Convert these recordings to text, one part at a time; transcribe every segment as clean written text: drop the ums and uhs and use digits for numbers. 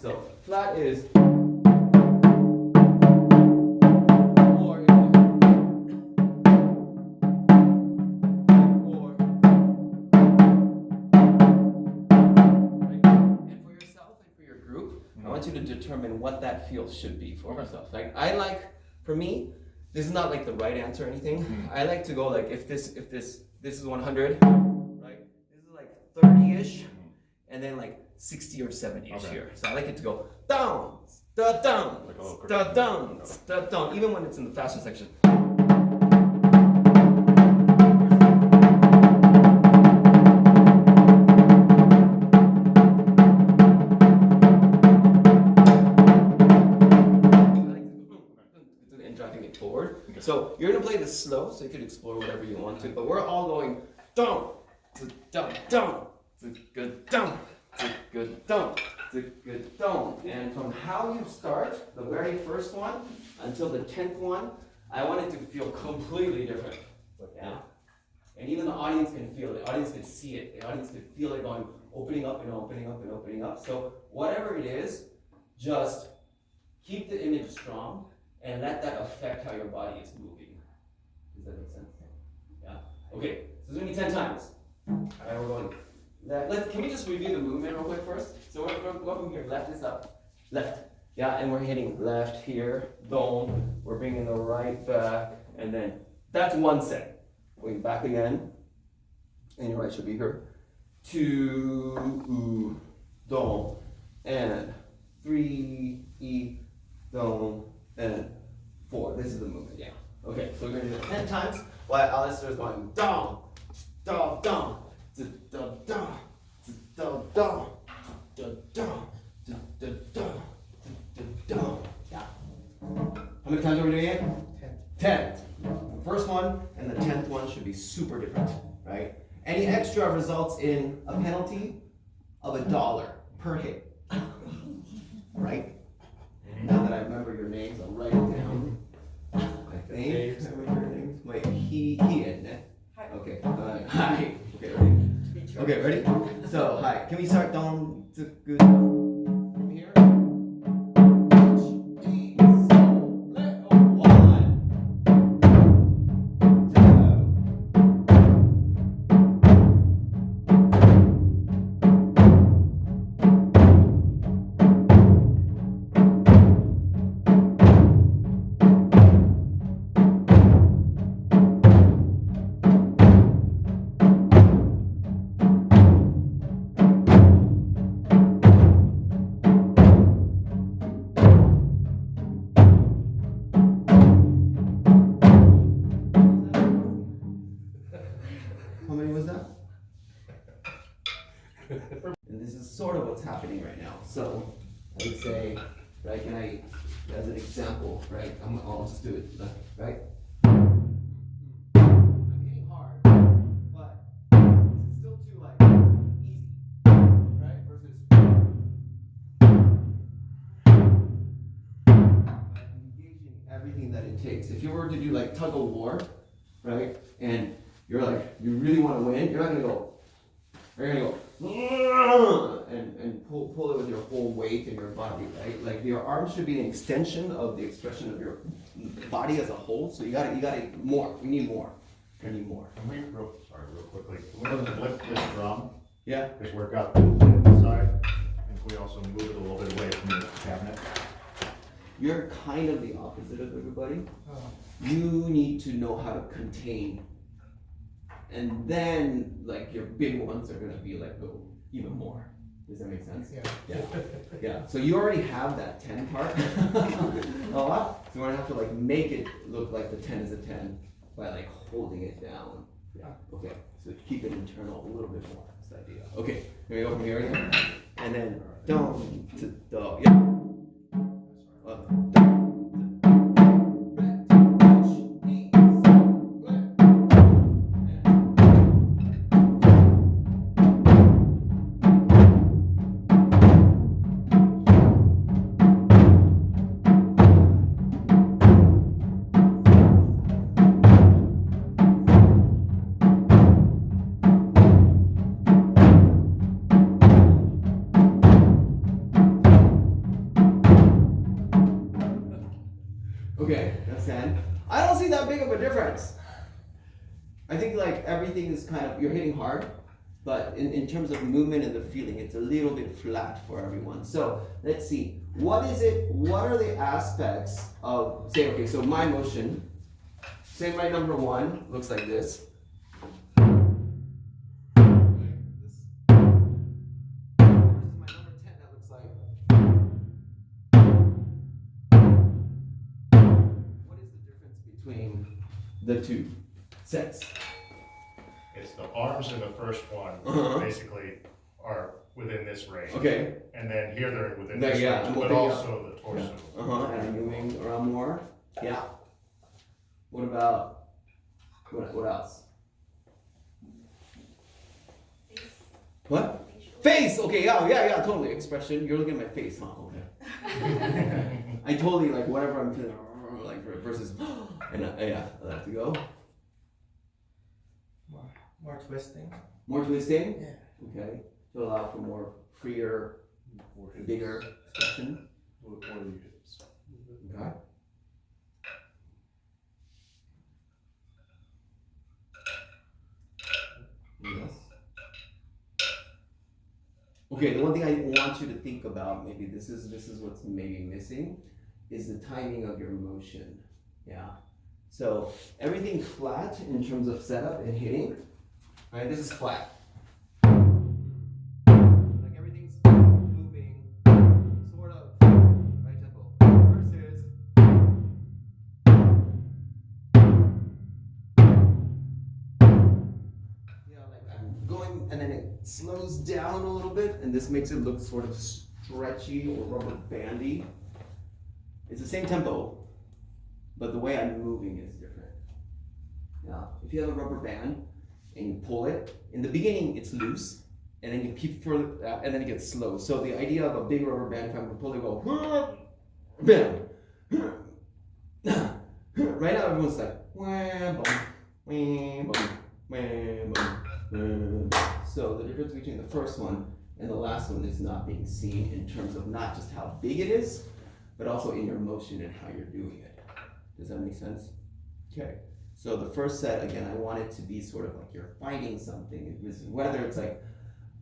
So flat is to determine what that feel should be for yourself. Like for me, this is not like the right answer or anything. I like to go like if this is 100, right? This is like 30-ish, and then like 60 or 70-ish here. So I like it to go down, da down, da down, da down, even when it's in the faster section. So you're gonna play this slow, so you can explore whatever you want to, but we're all going down, down, down, good down, good down, good down. And from how you start, the very first one until the 10th one, I want it to feel completely different. Yeah. And even the audience can feel it. The audience can see it. The audience can feel it going, opening up and opening up and opening up. So whatever it is, just keep the image strong. And let that affect how your body is moving. Does that make sense? Yeah? Okay, so it's gonna be 10 times. All right, we're going left. Can we just review the movement real quick first? So we're going to go from here, left is up, left. Yeah, and we're hitting left here, boom. We're bringing the right back, and then that's one set. Going back again, and your right should be here. 2, dong, and 3, dong, and 4. This is the movement, yeah. Okay, so we're going to do it 10 times while Alistair is going down, down, down, down, down, down, down, down, down, down. Yeah. How many times are we doing it? 10. The first one and the 10th one should be super different, right? Any extra results in a penalty of $1 per hit, right? Now that I remember your names, I'll write it down. I think. Wait, he and hi. Okay. Hi. Okay, ready? Okay, ready? So, hi. Can we start down to good from here? How many was that? And this is sort of what's happening right now. So I would say, right, can I, as an example, right, I'll just do it, right? I'm hitting hard, but it's still too like easy, right? Versus engaging everything that it takes. If you were to do like tug of war, right, and you're like, you really want to win, you're not gonna go. You're gonna go and pull it with your whole weight in your body, right? Like your arms should be an extension of the expression of your body as a whole. So you gotta more. We need more. We need more. Can we real quickly? Can we lift this drum? Yeah. Because we've got the inside, and can we also move it a little bit away from the cabinet? You're kind of the opposite of everybody. You need to know how to contain. And then, like, your big ones are gonna be like, go even more. Does that make sense? Yeah. So you already have that 10 part a lot. So we're gonna have to like make it look like the 10 is a 10 by like holding it down. Yeah. Okay. So keep it internal a little bit more. That's the idea. Okay. Here we go from here again. And then down to do. Yeah. Okay, that's 10. I don't see that big of a difference. I think like everything is kind of, you're hitting hard, but in terms of movement and the feeling, it's a little bit flat for everyone. So let's see, what are the aspects of, say, okay, so my motion, say my number 1 looks like this. Between the two sets. It's the arms in the first one basically are within this range. Okay. And then here they're within There, this yeah, range, I'm but moving also the torso. And I'm moving around more. Yeah. What about what else? What? Face. Okay. Yeah. Totally. Expression. You're looking at my face, huh? Okay. I totally like whatever I'm feeling, like versus, and yeah, I like to go. More twisting. More twisting. Yeah. Okay. To allow for more freer, bigger expression. Or the hips. Okay. Yes. Okay, the one thing I want you to think about, maybe this is what's maybe missing, is the timing of your motion. Yeah. So everything flat in terms of setup and hitting. Right, this is flat. Like everything's moving, sort of, right tempo. Versus like I'm going, and then it slows down a little bit, and this makes it look sort of stretchy or rubber bandy. It's the same tempo, but the way I'm moving is different. Now, if you have a rubber band and you pull it, in the beginning it's loose, and then you keep further, and then it gets slow. So the idea of a big rubber band, if I'm gonna pull it, go, bam. Right now everyone's like, wham, bum, wham, bum, wham, bum. So the difference between the first one and the last one is not being seen in terms of not just how big it is, but also in your motion and how you're doing it. Does that make sense? Okay. So the first set, again, I want it to be sort of like you're fighting something. It was, whether it's like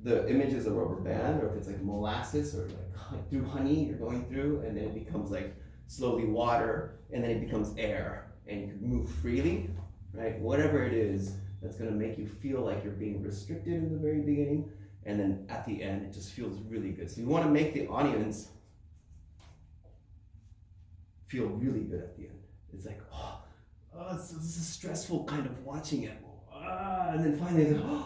the image is a rubber band, or if it's like molasses, or like through honey you're going through, and then it becomes like slowly water, and then it becomes air, and you can move freely, right? Whatever it is that's gonna make you feel like you're being restricted in the very beginning, and then at the end it just feels really good. So you wanna make the audience feel really good at the end. It's like, this is stressful kind of watching it. And then finally, it's like,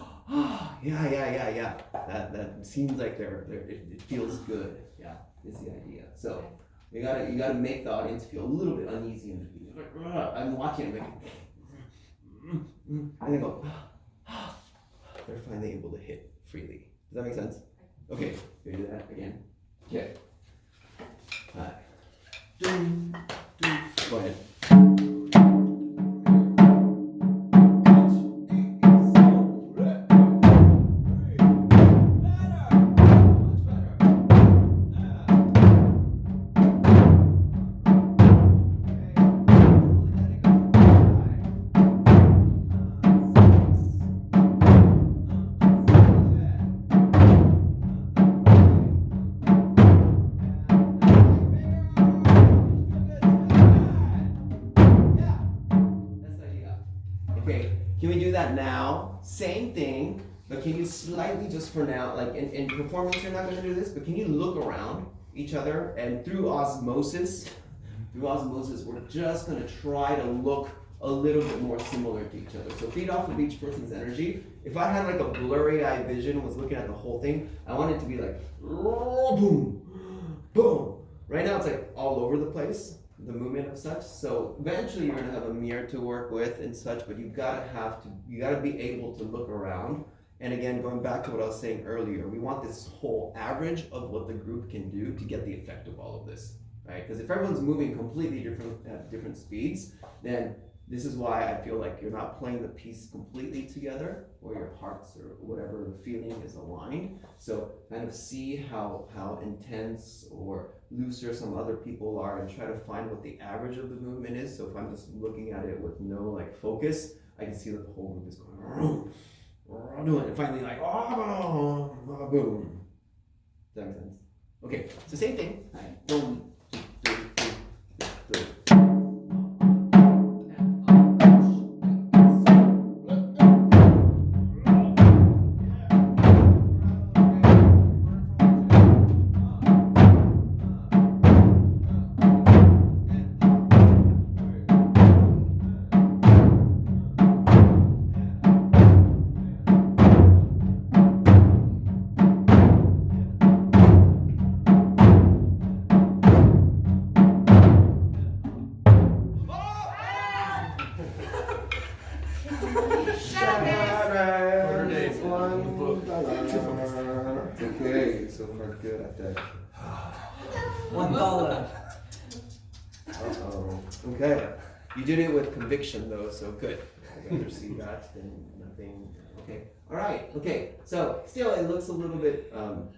yeah. That seems like it feels good. Yeah, is the idea. So you gotta make the audience feel a little bit uneasy in the beginning. Like, I'm watching it, like, and they go, they're finally able to hit freely. Does that make sense? Okay, we do that again. Okay. All right. Go ahead. Now, same thing, but can you slightly, just for now, like in performance you're not going to do this, but can you look around each other, and through osmosis we're just going to try to look a little bit more similar to each other. So feed off of each person's energy. If I had like a blurry eye vision, was looking at the whole thing, I want it to be like boom, boom. Right now it's like all over the place, the movement of such. So eventually you're gonna have a mirror to work with and such, but you gotta be able to look around. And again, going back to what I was saying earlier, we want this whole average of what the group can do to get the effect of all of this, right? Because if everyone's moving completely different at different speeds, then this is why I feel like you're not playing the piece completely together, or your hearts or whatever the feeling is aligned. So kind of see how intense or looser some other people are, and try to find what the average of the movement is. So if I'm just looking at it with no like focus, I can see that the whole group is going and finally like boom. Does that make sense? Okay, it's the same thing. Boom. Okay, so far good at that. $1. Uh-oh. Okay. You did it with conviction though, so good. I'd rather see that than nothing. Okay. Alright, okay. So still it looks a little bit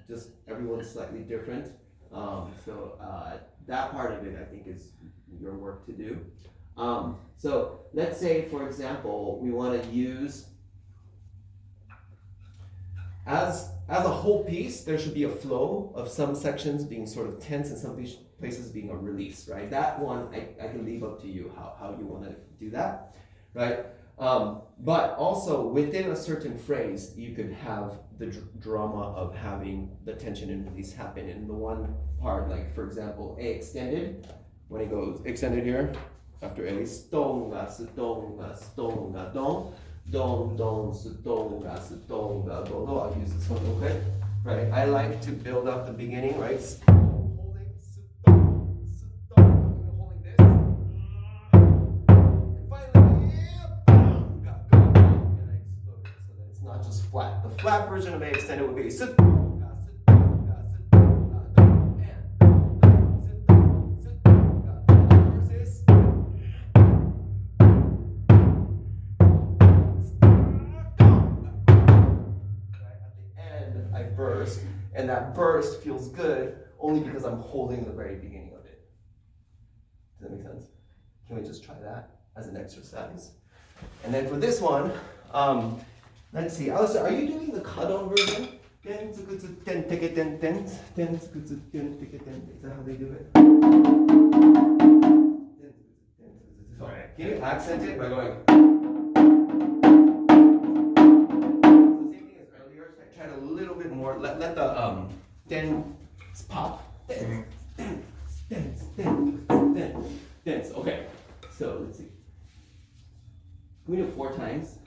just everyone's slightly different. That part of it I think is your work to do. So let's say for example we want to use as a whole piece, there should be a flow of some sections being sort of tense and some places being a release, right? That one I can leave up to you how you want to do that, right? But also within a certain phrase, you could have the drama of having the tension and release happen in the one part, like for example, A extended, when it goes extended here, after A, stonga, stonga, stonga, don. Don, don, stonga, stonga, do, do. I'll use this one, okay? Right, I like to build up the beginning, right? Holding, stong, stong, holding this. And finally, bonga, go, and I explode it so that it's not just flat. The flat version of A extended would be stonga, stonga, stonga, don, and stonga, stonga, versus. I burst, and that burst feels good only because I'm holding the very beginning of it. Does that make sense? Can we just try that as an exercise? And then for this one, let's see. Alistair, are you doing the cut-on version? Is that how they do it? Can you accent it by going? Try it a little bit more. Let the dance pop. Dance. Okay. So let's see. Can we do it 4 times?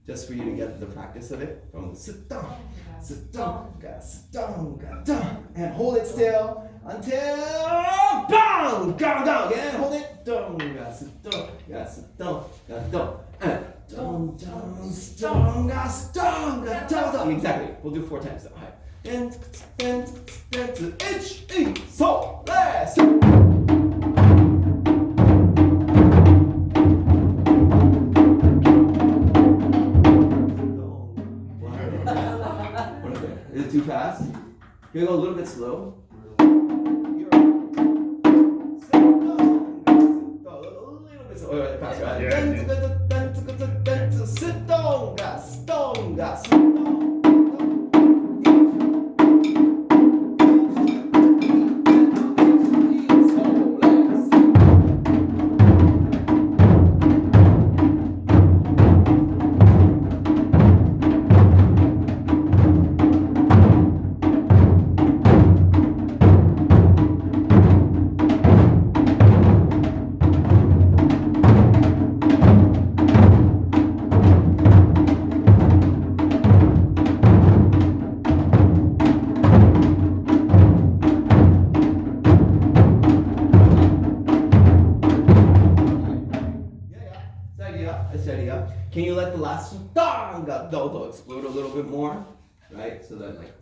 Just for you to get the practice of it. From sit down, and hold it still until bang, gong, gong. Again, hold it. Sit down, and exactly. We'll do 4 times though. So let's. Is it too fast? Can we go a little bit slow? Can you let the last do explode a little bit more? Right? So that like,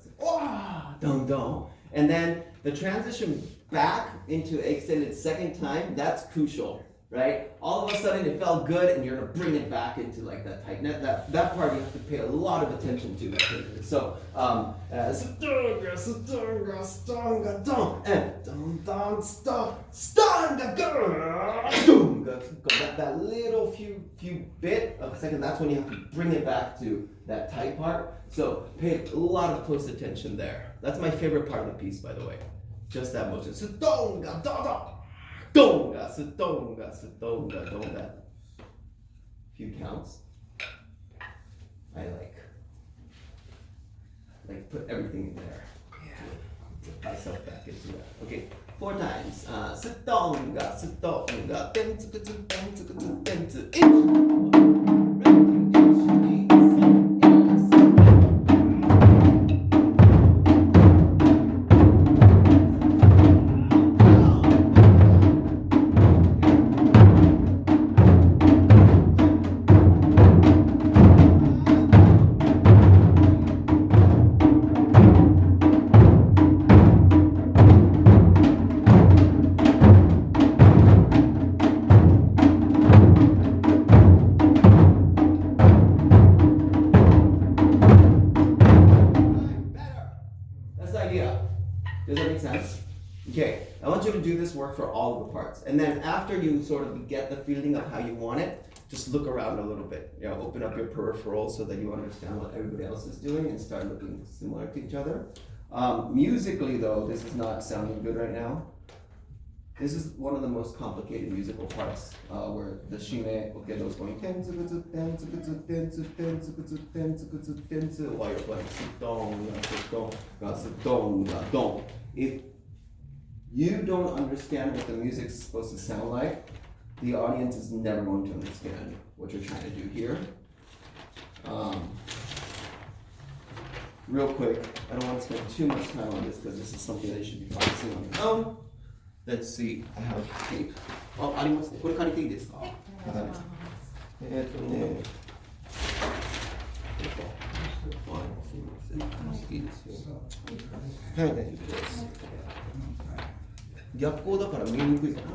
do. And then the transition back into extended second time, that's crucial. right? All of a sudden it felt good, and you're gonna bring it back into like that tight net. That part you have to pay a lot of attention to. So stonga, stonga, stonga, dong, and dong, dong, stonga, that little few bit of a second. That's when you have to bring it back to that tight part. So pay a lot of close attention there. That's my favorite part of the piece, by the way. Just that motion. Stonga, da da. Donga, stonga, stonga, donga. Few counts. I like put everything in there. Put myself back into that. Okay, 4 times. Stonga, stonga, tenzu, tenzu, tenzu, tenzu, Does that make sense? Okay, I want you to do this work for all of the parts. And then after you sort of get the feeling of how you want it, just look around a little bit. You know, open up your peripherals so that you understand what everybody else is doing and start looking similar to each other. Musically though, this is not sounding good right now. This is one of the most complicated musical parts where the shime okedo is going while you're playing don. If you don't understand what the music's supposed to sound like, the audience is never going to understand what you're trying to do here. Real quick, I don't want to spend too much time on this because this is something that you should be focusing on your own. Let's see, I have tape. ありますね。これ借りていいですか？はい。いいですよ。はい、大丈夫です。逆光だから見えにくいかな。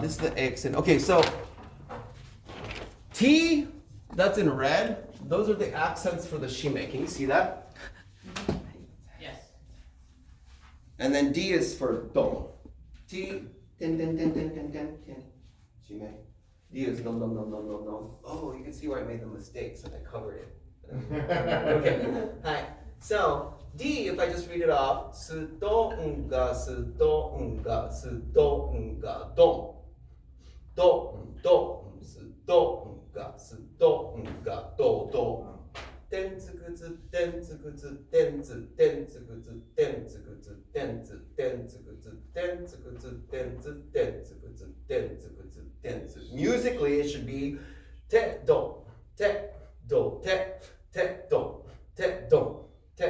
This is the accent. Okay, so T, that's in red. Those are the accents for the shime. Can you see that? Yes. And then D is for don. T, ten, ten, ten, ten, ten, ten, ten. Shime. D is no, no, no, no, no, no. Oh, you can see where I made the mistakes and I covered it. Okay. Hi. So D, if I just read it off, stonga, stonga, stonga, don. Do, do, stonga, stonga, do, do. Denzu, gutsu, denzu, gutsu, denzu, denzu, gutsu, denzu, gutsu, denzu, denzu, gutsu, denzu, gutsu, denzu, denzu, gutsu, denzu, gutsu, denzu. Musically, it should be te, do, te, do, te, te, do, te, do, te.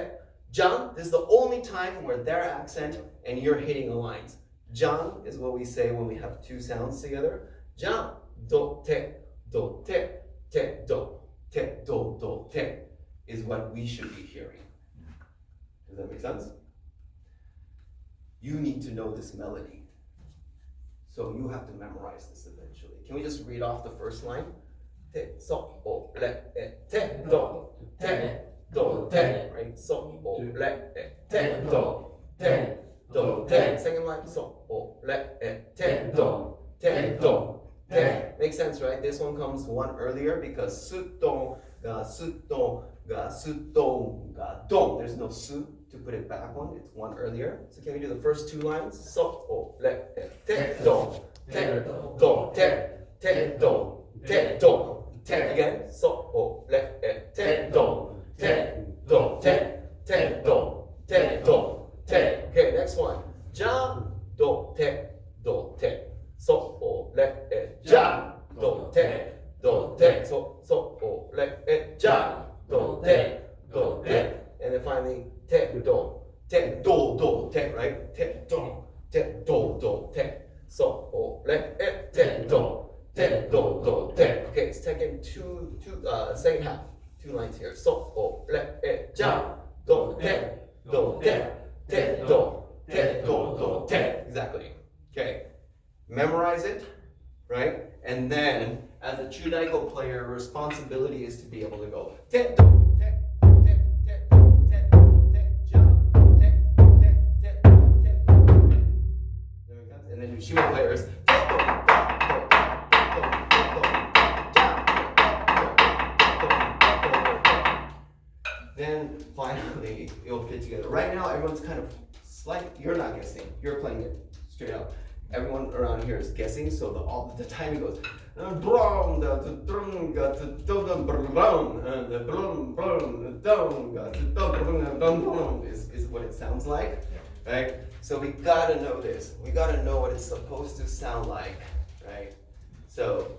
Jan, this is the only time where their accent and you're hitting the lines. Jan is what we say when we have two sounds together. Jan, do, te, do, te, te, do, te, is what we should be hearing. Does that make sense? You need to know this melody. So you have to memorize this eventually. Can we just read off the first line? Te, so, o, le, e, te, do, te, do, te, right? So, o, le, e, te, do, te, do, te. Second line, so, o, le, e, te, do, te, do, te. Makes sense, right? This one comes one earlier because su, do, ga, su, do, ga, su, do, ga, do. There's no su to put it back one. It's one earlier. So can we do the first two lines? So, o, le, e, te, do, te, do, te, te, do, te, do. Te again. So, o, le, e, te, do, te, do, te, te, do, te, do, te. Okay, next one. Ja, do, te, do, te. So, o, le, e, ja, do, te, do, te. So, o, le, e, ja, do, te, do, te. And then finally, te, do, te, right? Te, do, te. So, o, le, e, te, do, te. Okay, it's taken second half. 2 lines here. So, o, re, e, ja, do, te, do, te, te, do, te, do, do, te. Exactly. Okay. Memorize it, right? And then, as a Chudaiko player, your responsibility is to be able to go te, do, te, te, te, te, te, ja, te, te, te, te, te. And then your Shima players. Then finally, it'll fit together. Right now, everyone's kind of you're not guessing. You're playing it straight up. Everyone around here is guessing, so all the timing goes. Is what it sounds like, right? So we gotta know this. We gotta know what it's supposed to sound like, right? So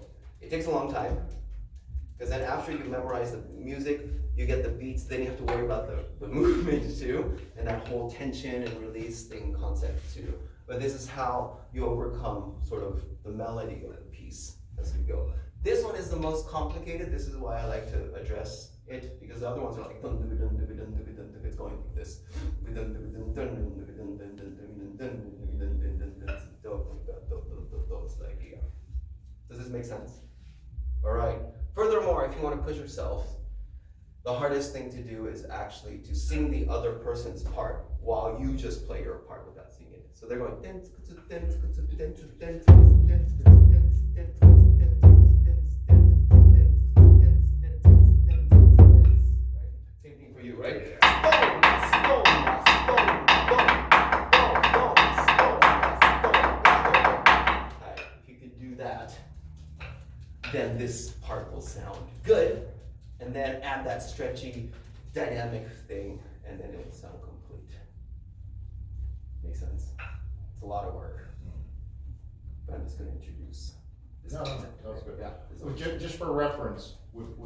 it takes a long time, because then after you memorize the music, you get the beats, then you have to worry about the movement too, and that whole tension and release thing concept too. But this is how you overcome sort of the melody of the piece as we go. This one is the most complicated. This is why I like to address it, because the other ones are like, it's going like this. Does this make sense? All right. Furthermore, if you want to push yourself, the hardest thing to do is actually to sing the other person's part while you just play your part without singing it. So they're going. Same thing for you, right? If you could do that, then this part will sound good. And then add that stretchy, dynamic thing, and then it'll sound complete. Make sense? It's a lot of work. But I'm just going to introduce this concept. That's good. Yeah. Well, just for reference,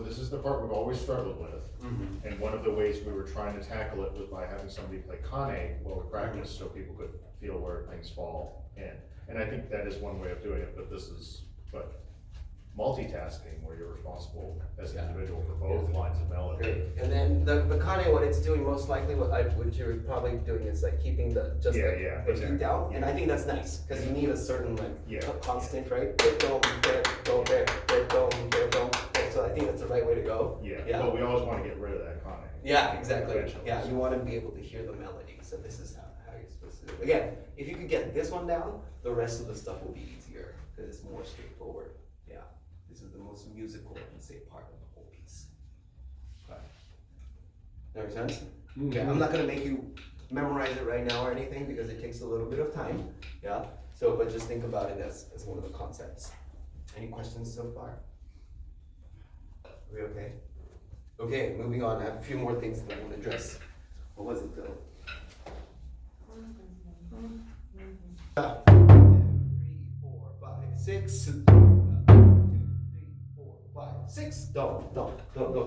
this is the part we've always struggled with. Mm-hmm. And one of the ways we were trying to tackle it was by having somebody play Kane while we practice, so people could feel where things fall in. And I think that is one way of doing it, but multitasking, where you're responsible as an individual for both lines of melody. Great. And then the Kane, what it's doing most likely, what you're probably doing is like keeping the beat down. And I think that's nice, because you need a certain constant, right? So I think that's the right way to go. Yeah. But we always want to get rid of that Kane. Yeah, exactly. Yeah, you want to be able to hear the melody. So this is how you're supposed to do it. Again, if you could get this one down, the rest of the stuff will be easier, because it's more straightforward. Yeah. This is the most musical, I can say, part of the whole piece. Okay. That makes sense? Okay, I'm not gonna make you memorize it right now or anything, because it takes a little bit of time. Yeah. So, but just think about it as one of the concepts. Any questions so far? Are we okay? Okay, moving on. I have a few more things that I want to address. What was it though? 2, 3, 4, 5, 6. 2, 3, 4, 5, 6. Don't.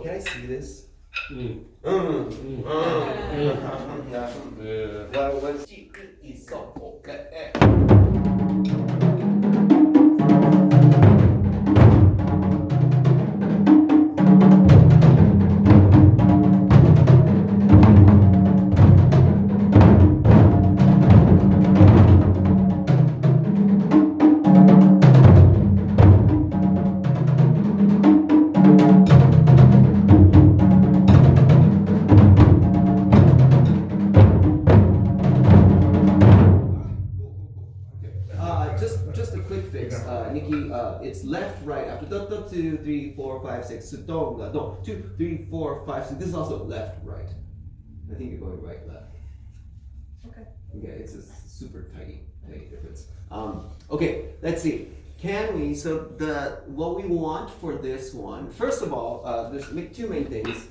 Can I see this? What was it's left, right, after 2, 3, 4, 5, 6, no, 2, 3, 4, 5, 6, this is also left, right. I think you're going right, left. Okay, it's a super tiny difference. Okay, let's see. Can we, what we want for this one, first of all, there's two main things.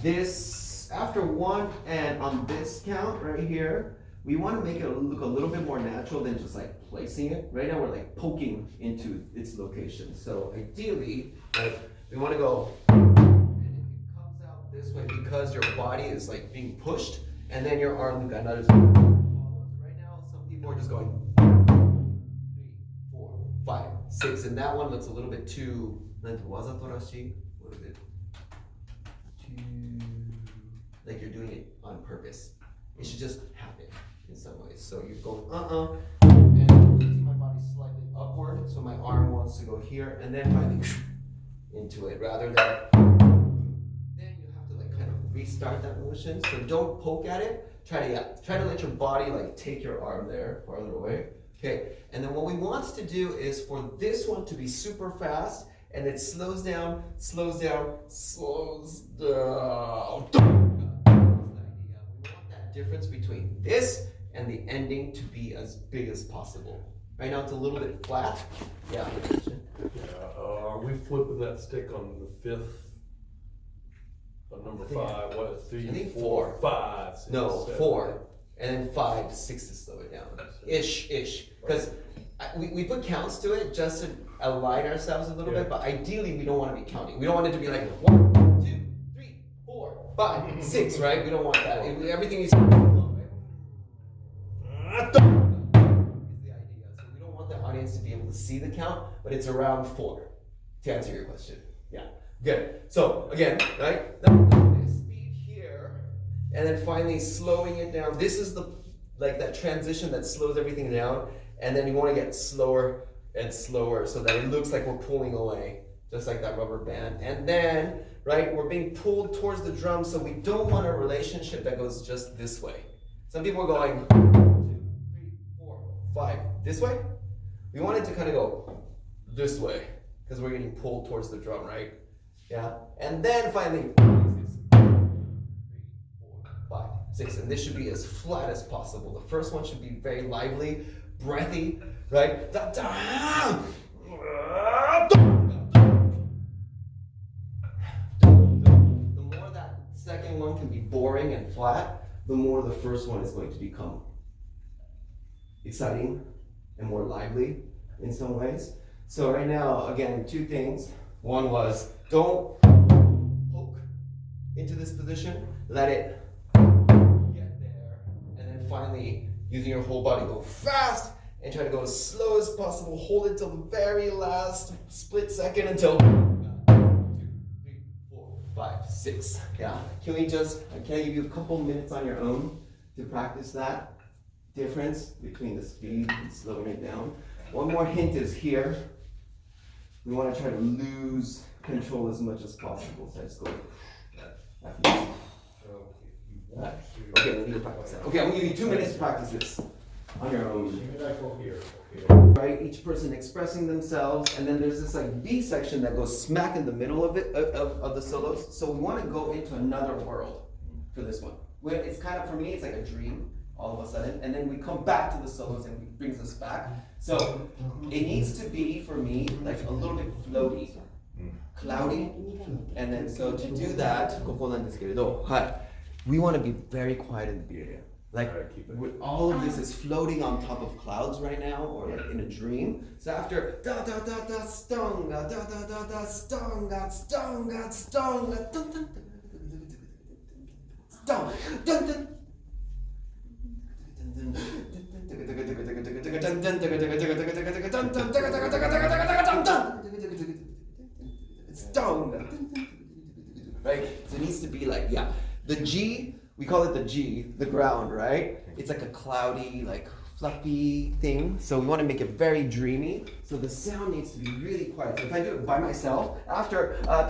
This, after 1 and on this count right here, we want to make it look a little bit more natural than just like placing it. Right now we're like poking into its location. So ideally, right, we want to go, and it comes out this way because your body is like being pushed, and then your arm follows. Right now, some people are just going 3, 4, 5, 6, and that one looks a little bit too, what is it? Like you're doing it on purpose. It should just happen in some ways. So you're going and you see my body slightly upward, so my arm wants to go here, and then finally into it, rather than then you have to like kind of restart that motion. So don't poke at it. Try to let your body like take your arm there farther away. Okay, and then what we want to do is for this one to be super fast, and it slows down, slows down, slows down. We want that difference between this and the ending to be as big as possible. Right now it's a little bit flat. Yeah. Are we flipping that stick on the fifth? On number 5, what is 3, I think 4, 5, 6, No, 7, 4. And then 5, 6 to slow it down. Ish. Because we put counts to it just to align ourselves a little bit, but ideally we don't want to be counting. We don't want it to be like 1, 2, 3, 4, 5, 6, right? We don't want that. Everything is the idea. So we don't want the audience to be able to see the count, but it's around 4, to answer your question. Yeah, good. So again, right? The speed here, and then finally slowing it down. This is the that transition that slows everything down, and then you want to get slower and slower so that it looks like we're pulling away, just like that rubber band. And then, right, we're being pulled towards the drum, so we don't want a relationship that goes just this way. Some people are going 1, 2, 3, 4, 5 this way. We want it to kind of go this way because we're getting pulled towards the drum, right? Yeah. And then finally 3, 4, 5, 6, and this should be as flat as possible. The first one should be very lively, breathy, right? Da, da, the more that second one can be boring and flat, the more the first one is going to become exciting and more lively in some ways. So right now, again, 2 things. One was don't poke into this position, let it get there, and then finally, using your whole body, go fast and try to go as slow as possible. Hold it till the very last split second until 1, 2, 3, 4, 5, 6. Yeah. Can I give you a couple minutes on your own to practice that difference between the speed and slowing it down? One more hint is here. We want to try to lose control as much as possible. So I just go Okay, we need to practice that. Okay, I'm gonna give you 2 minutes to practice this on your own. Right, each person expressing themselves, and then there's this like B section that goes smack in the middle of it of the solos. So we want to go into another world for this one. It's kind of, for me, it's like a dream all of a sudden, and then we come back to the solos and it brings us back. So it needs to be, for me, like a little bit floaty, cloudy, and then so to do that, we want to be very quiet in the beginning. Like all of this is floating on top of clouds right now, or like in a dream. So after da da da da stonga da da da da stonga stonga stonga dun dun dun dun right? So it needs to be like, the G, we call it the G, the ground, right? It's like a cloudy, like fluffy thing. So we want to make it very dreamy. So the sound needs to be really quiet. So if I do it by myself, after no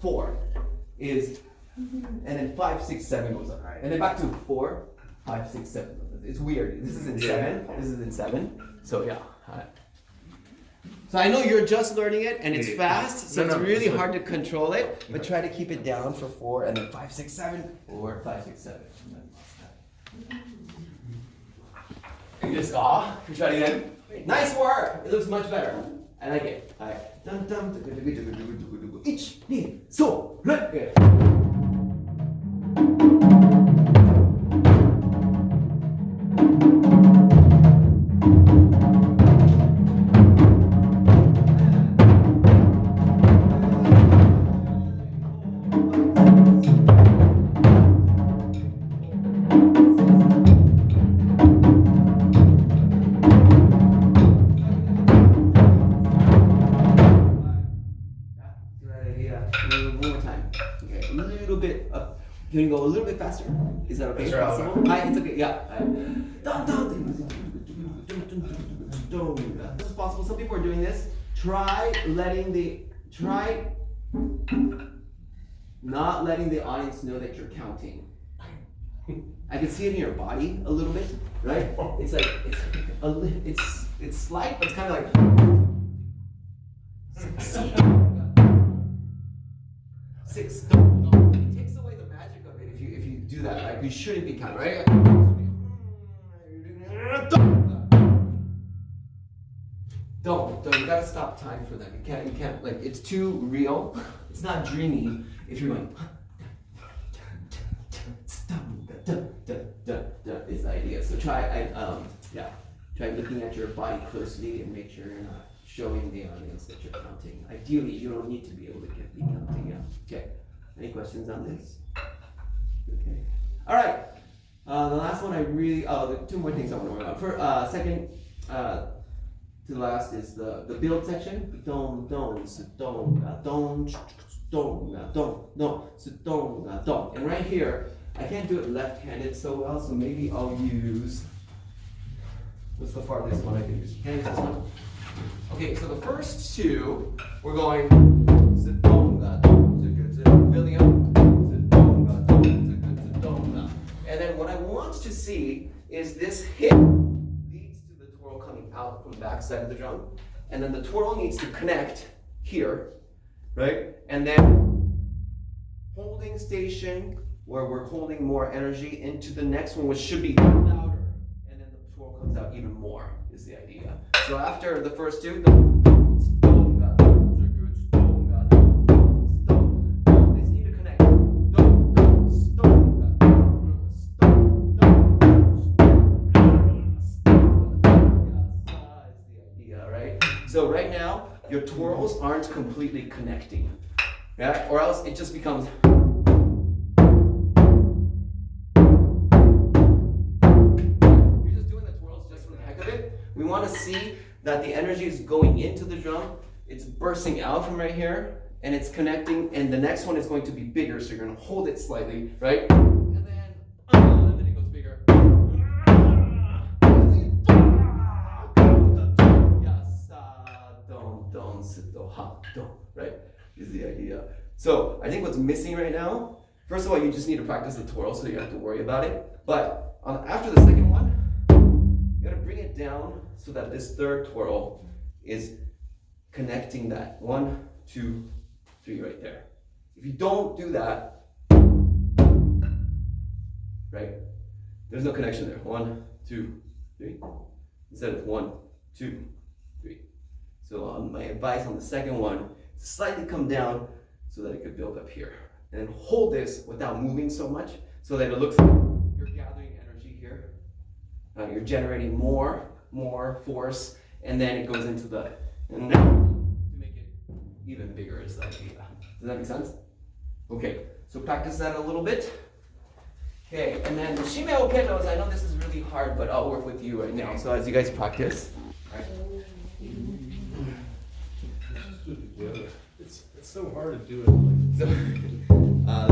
4 is, and then 5, 6, 7 goes up, and then back to 4, 5, 6, 7. It's weird. This is in 7. This is in 7. So yeah. So I know you're just learning it, and it's fast, so it's really hard to control it. But try to keep it down for 4, and then 5, 6, 7, or 5, 6, 7. And just can you try it again? Nice work. It looks much better. I like it. All right. Dum dum. Ich, ni, so, good. Can you go a little bit faster? Is that okay? Sure, I'll Possible? go. It's okay. Yeah. This is possible. Some people are doing this. Try not letting the audience know that you're counting. I can see it in your body a little bit, right? It's like it's slight, but it's kind of like. Six. It takes away the magic of it if you do that. Like you shouldn't be counting, right? Don't. You gotta stop time for that. You can't, like, it's too real. It's not dreamy if you're going, is the idea. So try looking at your body closely and make sure you're not showing the audience that you're counting. Ideally, you don't need to be able to be counting, yeah. Okay. Any questions on this? Okay. All right. The last one the two more things I want to work on. For second to the last is the build section. Don, don. And right here, I can't do it left-handed so well, so maybe I'll use, what's the farthest one I can use? Can I use this one? Okay, so the first two, we're going, building up, and then what I want to see is this hit leads to the twirl coming out from the back side of the drum, and then the twirl needs to connect here, right? And then holding station, where we're holding more energy, into the next one, which should be louder, and then the twirl comes out even more, is the idea. So after the first two, these need to connect. So right now, your twirls aren't completely connecting, yeah? Or else it just becomes. You're just doing the twirls just for the heck of it. We want to see that the energy is going into the drum, it's bursting out from right here, and it's connecting, and the next one is going to be bigger, so you're going to hold it slightly, right? And then it goes bigger. Right, is the idea. So I think what's missing right now, first of all, you just need to practice the twirl so you don't have to worry about it. But after the second one, you gotta bring it down so that this third twirl is connecting that 1, 2, 3 right there. If you don't do that, right, there's no connection there. 1, 2, 3. Instead of 1, 2, 3. So my advice on the second one, slightly come down so that it could build up here. And then hold this without moving so much so that it looks like you're gathering energy here. You're generating more force, and then it goes into the, and now to make it even bigger is the idea. Does that make sense? Okay, so practice that a little bit. Okay, and then the Shimeo Kendos, I know this is really hard, but I'll work with you right now. So as you guys practice. Right. It's so hard to do it like. So,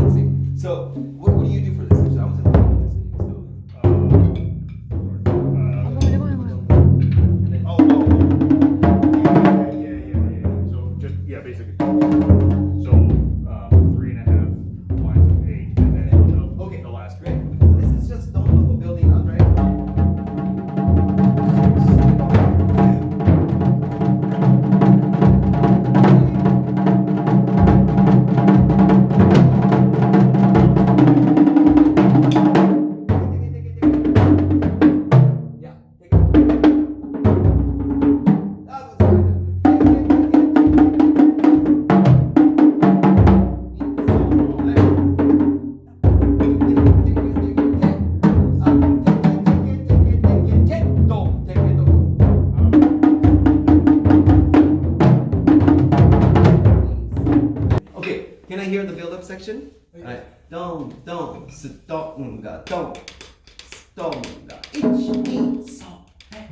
let's see. So, what do you do for this? I was Yeah, basically. So, 3.5 lines of 8, and then okay, the last great. So this is just building up, right? Can I hear the build-up section? Alright. Dong, dong, stonga, dong, stonga, ich, so, hey.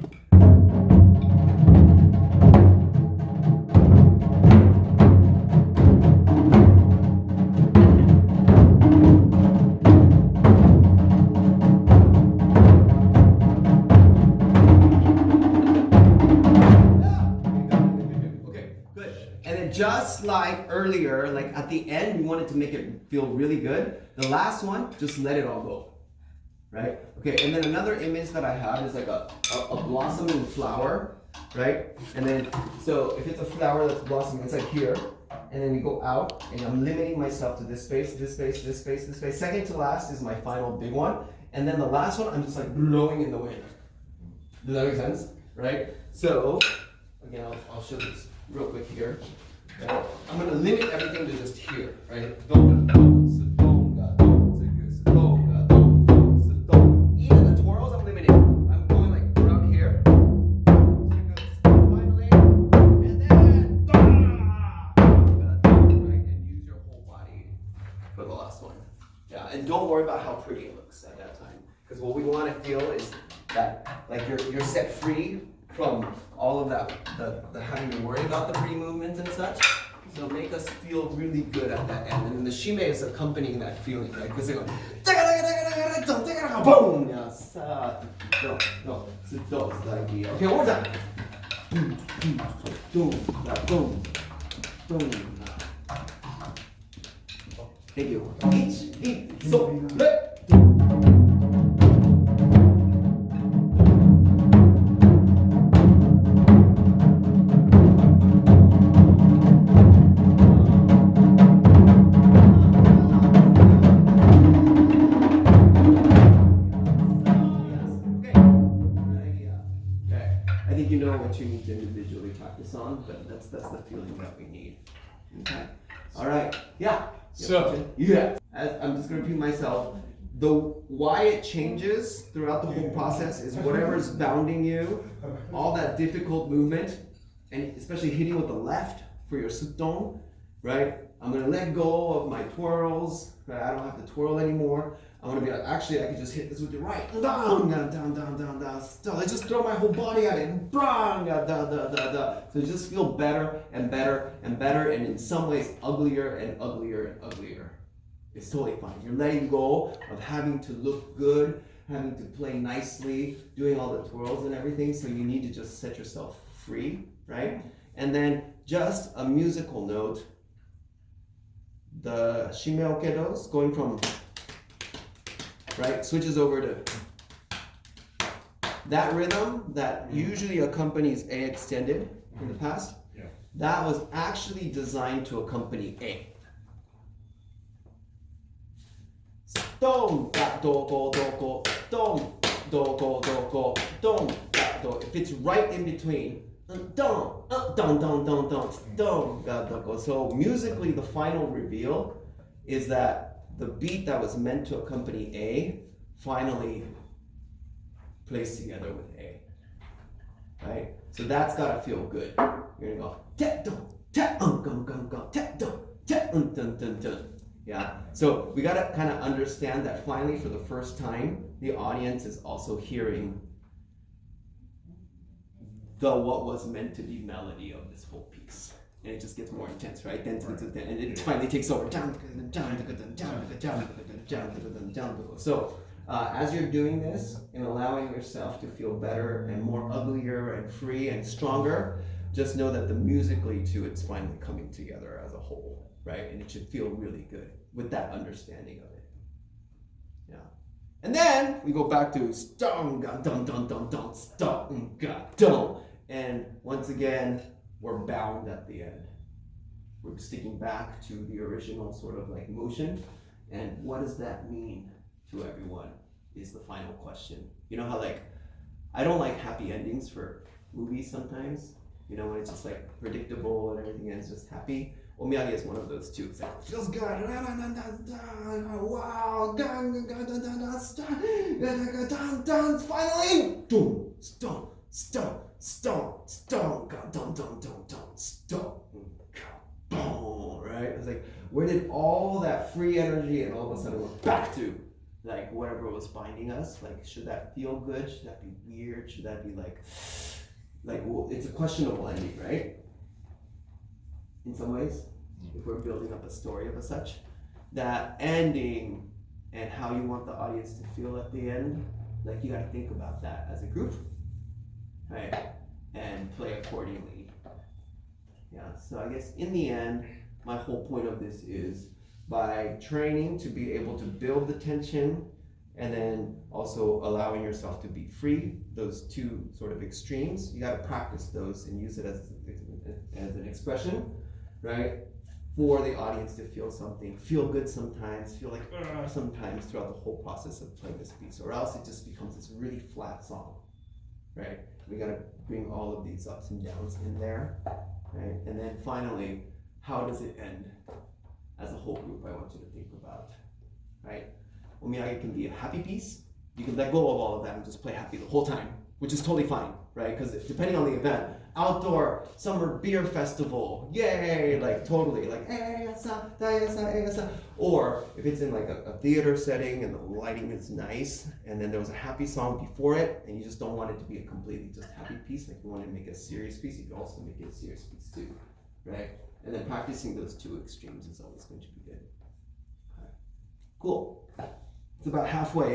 just like earlier, like at the end, we wanted to make it feel really good. The last one, just let it all go. Right? Okay, and then another image that I have is like a blossoming flower, right? And then, so if it's a flower that's blossoming, it's like here. And then we go out, and I'm limiting myself to this space, this space, this space, this space. Second to last is my final big one. And then the last one, I'm just like blowing in the wind. Does that make sense? Right? So, again, I'll show this real quick here. I'm going to limit everything to just here, right? Even the twirls, I'm limiting. I'm going like around here. Finally, and then, right? And use your whole body for the last one. Yeah, and don't worry about how pretty it looks at that time. Because what we want to feel is that like you're set free from all of that, the having to worry about the free movements and such. So make us feel really good at that end. And the shime is accompanying that feeling, right? Because they go, boom! Yes. No. So that's the idea. Okay, one more time. Boom. Thank you. Each, so, let. I think you know what you need to individually practice on, but that's the feeling that we need. Okay. All right. Yeah. So yeah. I'm just gonna repeat myself. The why it changes throughout the whole process is whatever's bounding you, all that difficult movement, and especially hitting with the left for your sutong, right? I'm gonna let go of my twirls. Right? I don't have to twirl anymore. I'm gonna be like, actually, I can just hit this with the right. Down. Let's just throw my whole body at it. So you just feel better and better and better, and in some ways, uglier and uglier and uglier. It's totally fine. You're letting go of having to look good, having to play nicely, doing all the twirls and everything. So you need to just set yourself free, right? And then just a musical note. The shimeokedos going from right switches over to that rhythm that usually accompanies A extended in the past. Yeah. That was actually designed to accompany A. Dom da do go do go dom do go do go dom da do. If it's right in between. Dum, dum, dum, dum, dum, dum. So musically, the final reveal is that the beat that was meant to accompany A finally plays together with A, right? So that's gotta feel good. You're gonna go te dum te gum gum gum te dum te dun dun dun. Yeah. So we gotta kind of understand that finally, for the first time, the audience is also hearing the what was meant to be melody of this whole piece. And it just gets more intense, right? And it finally takes over. So as you're doing this and allowing yourself to feel better and more uglier and free and stronger, just know that the musically too, it's finally coming together as a whole, right? And it should feel really good with that understanding of it. Yeah. And then we go back to dum dum dum dum dum dum dum. And once again, we're bound at the end. We're sticking back to the original sort of like motion. And what does that mean to everyone is the final question. You know how like, I don't like happy endings for movies sometimes. You know, when it's just like predictable and everything ends just happy. Omiyage is one of those too. It's like, feels good. Wow. Finally. Stone. Right? It's like, where did all that free energy and all of a sudden we're back to like whatever was binding us? Like, should that feel good? Should that be weird? Should that be like, well, it's a questionable ending, right? In some ways, if we're building up a story of a such, that ending and how you want the audience to feel at the end, like you got to think about that as a group, right? And play accordingly. Yeah, so I guess in the end, my whole point of this is by training to be able to build the tension and then also allowing yourself to be free, those two sort of extremes, you gotta practice those and use it as an expression, right? For the audience to feel something, feel good sometimes, feel like sometimes throughout the whole process of playing this piece, or else it just becomes this really flat song, right? We gotta bring all of these ups and downs in there, right? And then finally, how does it end? As a whole group, I want you to think about, right? Omiyage can be a happy piece. You can let go of all of that and just play happy the whole time, which is totally fine, right? Because depending on the event, outdoor summer beer festival, yay, like totally, like, or if it's in like a theater setting and the lighting is nice, and then there was a happy song before it, and you just don't want it to be a completely just happy piece, like you want to make it a serious piece, you can also make it a serious piece too, right? And then practicing those two extremes is always going to be good. Okay. Cool. It's about halfway.